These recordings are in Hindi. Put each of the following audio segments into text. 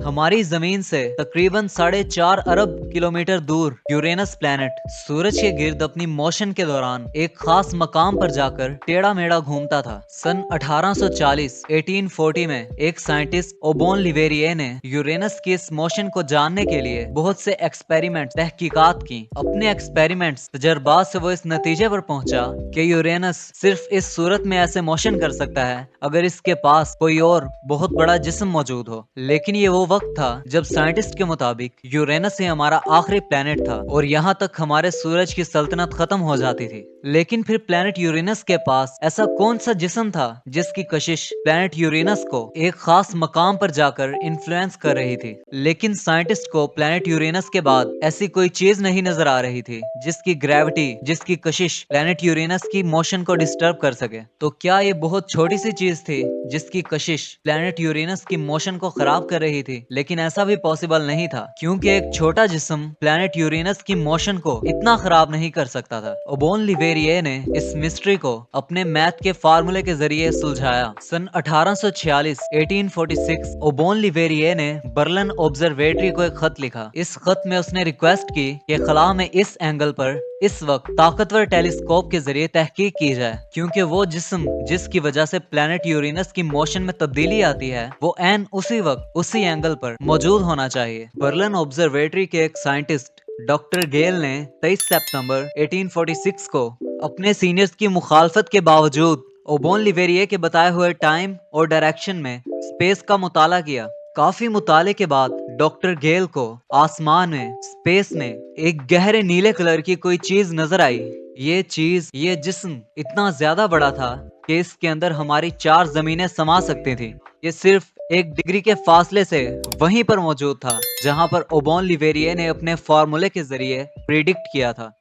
हमारी जमीन से तकरीबन 4.5 अरब किलोमीटर दूर यूरेनस प्लैनेट सूरज के गिर्द अपनी मोशन के दौरान एक खास मकाम पर जाकर टेढ़ा मेढ़ा घूमता था। सन 1840 1840 में एक साइंटिस्ट ओबोन लिवेरिए ने यूरेनस की इस मोशन को जानने के लिए बहुत से एक्सपेरिमेंट तहकीकात की। अपने एक्सपेरिमेंट्स तजर्बात से वो इस नतीजे पर पहुंचा कि यूरेनस सिर्फ इस सूरत में ऐसे मोशन कर सकता है अगर इसके पास कोई और बहुत बड़ा जिस्म मौजूद हो। लेकिन ये वो वक्त था जब साइंटिस्ट के मुताबिक यूरेनस ही हमारा आखिरी प्लेनेट था और यहाँ तक हमारे सूरज की सल्तनत खत्म हो जाती थी। लेकिन फिर प्लेनेट यूरेनस के पास ऐसा कौन सा जिस्म था जिसकी कशिश प्लेनेट यूरेनस को एक खास मकाम पर जाकर इन्फ्लुएंस कर रही थी। लेकिन साइंटिस्ट को प्लेनेट यूरेनस के बाद ऐसी कोई चीज नहीं नजर आ रही थी जिसकी ग्रेविटी, जिसकी कशिश प्लेनेट यूरेनस की मोशन को डिस्टर्ब कर सके। तो क्या ये बहुत छोटी सी चीज थी जिसकी कशिश प्लेनेट यूरेनस की मोशन को खराब कर रही थी? लेकिन ऐसा भी पॉसिबल नहीं था, क्योंकि एक छोटा जिस्म प्लेनेट यूरेनस की मोशन को इतना खराब नहीं कर सकता था। ओबोन लिवेरिए ने इस मिस्ट्री को अपने मैथ के फार्मूले के जरिए सुलझाया। सन 1846 1846 ओबोन लिवेरिए ने बर्लिन ऑब्जर्वेटरी को एक खत लिखा। इस खत में उसने रिक्वेस्ट की कि खला में इस एंगल पर इस वक्त ताकतवर टेलीस्कोप के जरिए तहकीक की जाए, क्योंकि वो जिस्म जिसकी वजह से प्लेनेट यूरेनस की मोशन में तब्दीली आती है वो एन उसी वक्त उसी एंगल पर मौजूद होना चाहिए। बर्लिन ऑब्जर्वेटरी के एक साइंटिस्ट डॉक्टर गेल ने 23 सितंबर 1846 को अपने सीनियर्स की मुखालफत के बावजूद ओबोन लिवेरिए के बताए हुए टाइम और डायरेक्शन में स्पेस का मुताला किया। काफी मुताले के बाद डॉक्टर गेल को आसमान में, स्पेस में एक गहरे नीले कलर की कोई चीज नजर आई। ये जिस्म इतना ज्यादा बड़ा था कि इसके अंदर हमारी 4 जमीनें समा सकती थी। ये सिर्फ 1 डिग्री के फासले से वहीं पर मौजूद था जहां पर ओबोन लिवेरिए ने अपने फार्मूले के जरिए प्रिडिक्ट किया था।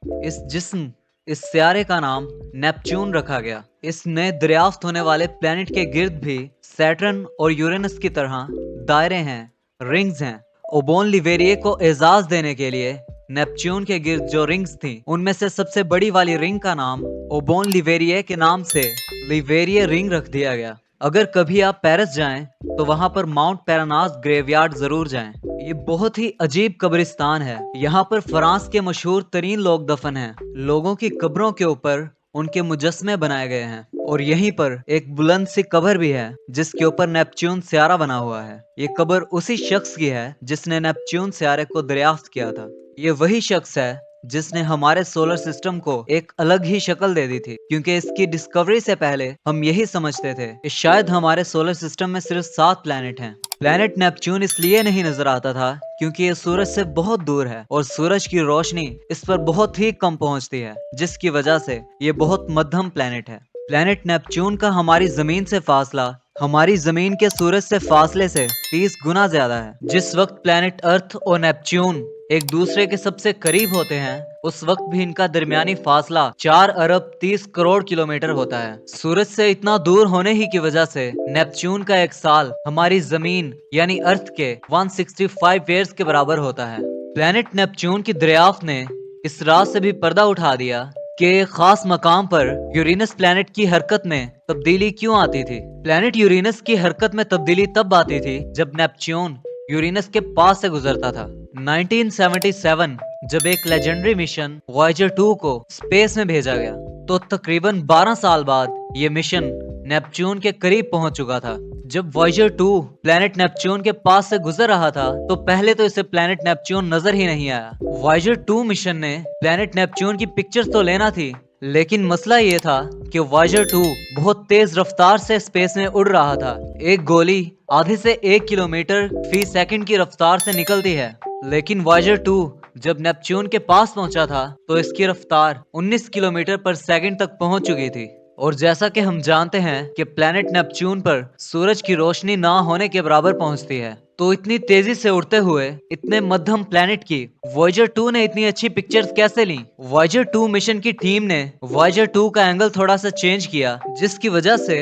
इस सियारे का नाम नेपच्यून रखा गया। इस नए दरियाफ्त होने वाले प्लेनेट के गिर्द भी सैटर्न और यूरेनस की तरह दायरे हैं, रिंग्स हैं। ओबोन लिवेरिए को एजाज देने के लिए नेपच्यून के गिर्द जो रिंग्स थी उनमें से सबसे बड़ी वाली रिंग का नाम ओबोन लिवेरिए के नाम से लिवेरिए रिंग रख दिया गया। अगर कभी आप पेरिस जाएं तो वहां पर माउंट पेरानास ग्रेवयार्ड जरूर जाएं। ये बहुत ही अजीब कब्रिस्तान है। यहाँ पर फ्रांस के मशहूर तरीन लोग दफन हैं। लोगों की कब्रों के ऊपर उनके मुजस्मे बनाए गए हैं और यहीं पर एक बुलंद सी कब्र भी है जिसके ऊपर नेपच्यून सियारा बना हुआ है। ये कब्र उसी शख्स की है जिसने नेपच्यून सियारे को दरियाफ्त किया था। ये वही शख्स है जिसने हमारे सोलर सिस्टम को एक अलग ही शक्ल दे दी थी, क्योंकि इसकी डिस्कवरी से पहले हम यही समझते थे कि शायद हमारे सोलर सिस्टम में सिर्फ 7 प्लैनेट हैं। प्लैनेट नेपच्यून इसलिए नहीं नजर आता था क्योंकि ये सूरज से बहुत दूर है और सूरज की रोशनी इस पर बहुत ही कम पहुंचती है, जिसकी वजह से ये बहुत मध्यम प्लैनेट है। प्लैनेट नेपच्यून का हमारी जमीन से फासला हमारी जमीन के सूरज से फासले से 30 गुना ज्यादा है। जिस वक्त प्लैनेट अर्थ और नेपच्यून एक दूसरे के सबसे करीब होते हैं उस वक्त भी इनका दरमियानी फासला 4 अरब 30 करोड़ किलोमीटर होता है। सूरज से इतना दूर होने ही की वजह से नेपच्यून का एक साल हमारी जमीन यानी अर्थ के 165 ईयर्स के बराबर होता है। प्लैनेट नेपच्यून की दरियाफ्त ने इस राज से भी पर्दा उठा दिया कि एक खास मकाम पर यूरेनस प्लैनेट की हरकत में तब्दीली क्यों आती थी। प्लैनेट यूरेनस की हरकत में तब्दीली तब आती थी जब नेपच्यून यूरेनस के पास से गुजरता था। 1977 जब एक लेजेंडरी मिशन वॉयेजर 2 को स्पेस में भेजा गया तो तकरीबन 12 साल बाद ये मिशन नेपच्यून के करीब पहुंच चुका था। जब वॉयेजर 2 प्लैनेट नेपच्यून के पास से गुजर रहा था तो पहले तो इसे प्लैनेट नेपच्यून नजर ही नहीं आया। वॉयेजर 2 मिशन ने प्लैनेट नेपच्यून की पिक्चर्स तो लेना थी, लेकिन मसला ये था कि वॉयेजर 2 बहुत तेज रफ्तार से स्पेस में उड़ रहा था। एक गोली आधे से 1 किलोमीटर फी सेकंड की रफ्तार से निकलती है, लेकिन वॉयेजर 2 जब नेपच्यून के पास पहुंचा था तो इसकी रफ्तार 19 किलोमीटर पर सेकंड तक पहुंच चुकी थी। और जैसा कि हम जानते हैं कि प्लैनेट नेपच्यून पर सूरज की रोशनी ना होने के बराबर पहुंचती है, तो इतनी तेजी से उड़ते हुए इतने मध्यम प्लैनेट की वॉयेजर 2 ने इतनी अच्छी पिक्चर्स कैसे ली? वॉयेजर 2 मिशन की टीम ने वॉयेजर 2 का एंगल थोड़ा सा चेंज किया, जिसकी वजह से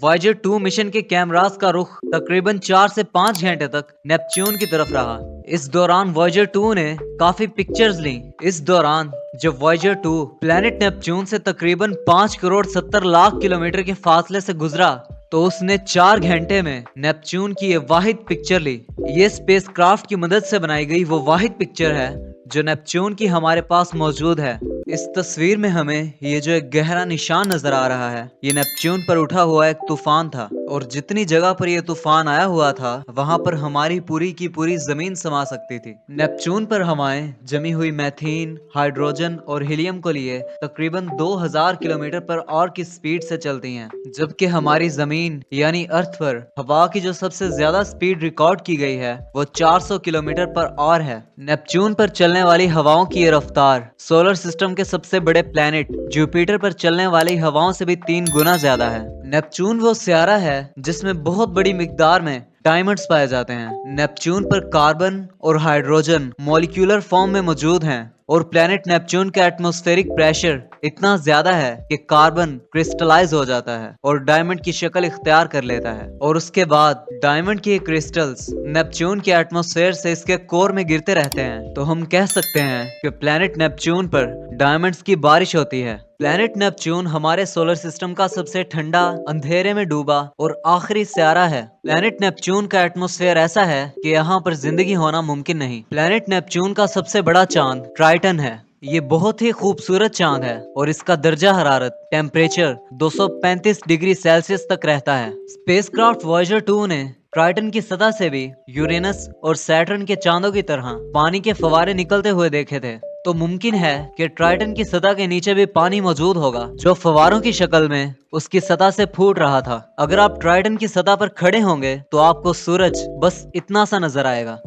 वॉयेजर 2 मिशन के कैमरास का रुख तकरीबन 4 से 5 घंटे तक नेपच्यून की तरफ रहा। इस दौरान वॉयेजर 2 ने काफी पिक्चर्स ली। इस दौरान जब वॉयेजर 2 प्लैनेट नेपच्यून से तकरीबन 5 करोड़ 70 लाख किलोमीटर के फासले से गुजरा तो उसने 4 घंटे में नेपच्यून की ये वाहिद पिक्चर ली। ये स्पेसक्राफ्ट की मदद से बनाई गई वो वाहिद पिक्चर है जो नेपच्यून की हमारे पास मौजूद है। इस तस्वीर में हमें ये जो एक गहरा निशान नजर आ रहा है, ये नेपच्यून पर उठा हुआ एक तूफान था, और जितनी जगह पर ये तूफान आया हुआ था वहां पर हमारी पूरी की पूरी जमीन समा सकती थी। नेपच्यून पर हवाएं जमी हुई मैथीन, हाइड्रोजन और हीलियम को लिए तकरीबन 2000 किलोमीटर पर आवर की स्पीड से चलती हैं, जबकि हमारी जमीन यानी अर्थ पर हवा की जो सबसे ज्यादा स्पीड रिकॉर्ड की गई है वो 400 किलोमीटर पर आवर है। नेपच्यून पर चलने वाली हवाओं की ये रफ्तार सोलर सिस्टम के सबसे बड़े प्लेनेट जुपिटर पर चलने वाली हवाओं से भी 3 गुना ज्यादा है। नेपच्यून वो सियारा है जिसमें बहुत बड़ी मिकदार में डायमंड्स पाए जाते हैं। नेपच्यून पर कार्बन और हाइड्रोजन मॉलिक्यूलर फॉर्म में मौजूद हैं, और प्लेनेट नेपच्यून का एटमॉस्फेरिक प्रेशर इतना ज्यादा है कि कार्बन क्रिस्टलाइज हो जाता है और डायमंड की शक्ल इख्तियार कर लेता है, और उसके बाद डायमंड के क्रिस्टल्स नेपच्यून के एटमॉस्फेयर से इसके कोर में गिरते रहते हैं। तो हम कह सकते हैं कि प्लेनेट नेपच्यून पर डायमंड्स की बारिश होती है। प्लेनेट नेपच्यून हमारे सोलर सिस्टम का सबसे ठंडा, अंधेरे में डूबा और आखिरी सियारा है। प्लेनेट नेपच्यून का एटमॉस्फेयर ऐसा है कि यहाँ पर जिंदगी होना मुमकिन नहीं। प्लेनेट नेपच्यून का सबसे बड़ा चांद ट्राइटन है। ये बहुत ही खूबसूरत चांद है और इसका दर्जा हरारत टेम्परेचर 235 डिग्री सेल्सियस तक रहता है। स्पेसक्राफ्ट वॉयेजर 2 ने ट्राइटन की सतह से भी यूरेनस और सैटर्न के चांदों की तरह पानी के फवारे निकलते हुए देखे थे। तो मुमकिन है कि ट्राइटन की सतह के नीचे भी पानी मौजूद होगा जो फवारों की शक्ल में उसकी सतह से फूट रहा था। अगर आप ट्राइटन की सतह पर खड़े होंगे तो आपको सूरज बस इतना सा नजर आएगा।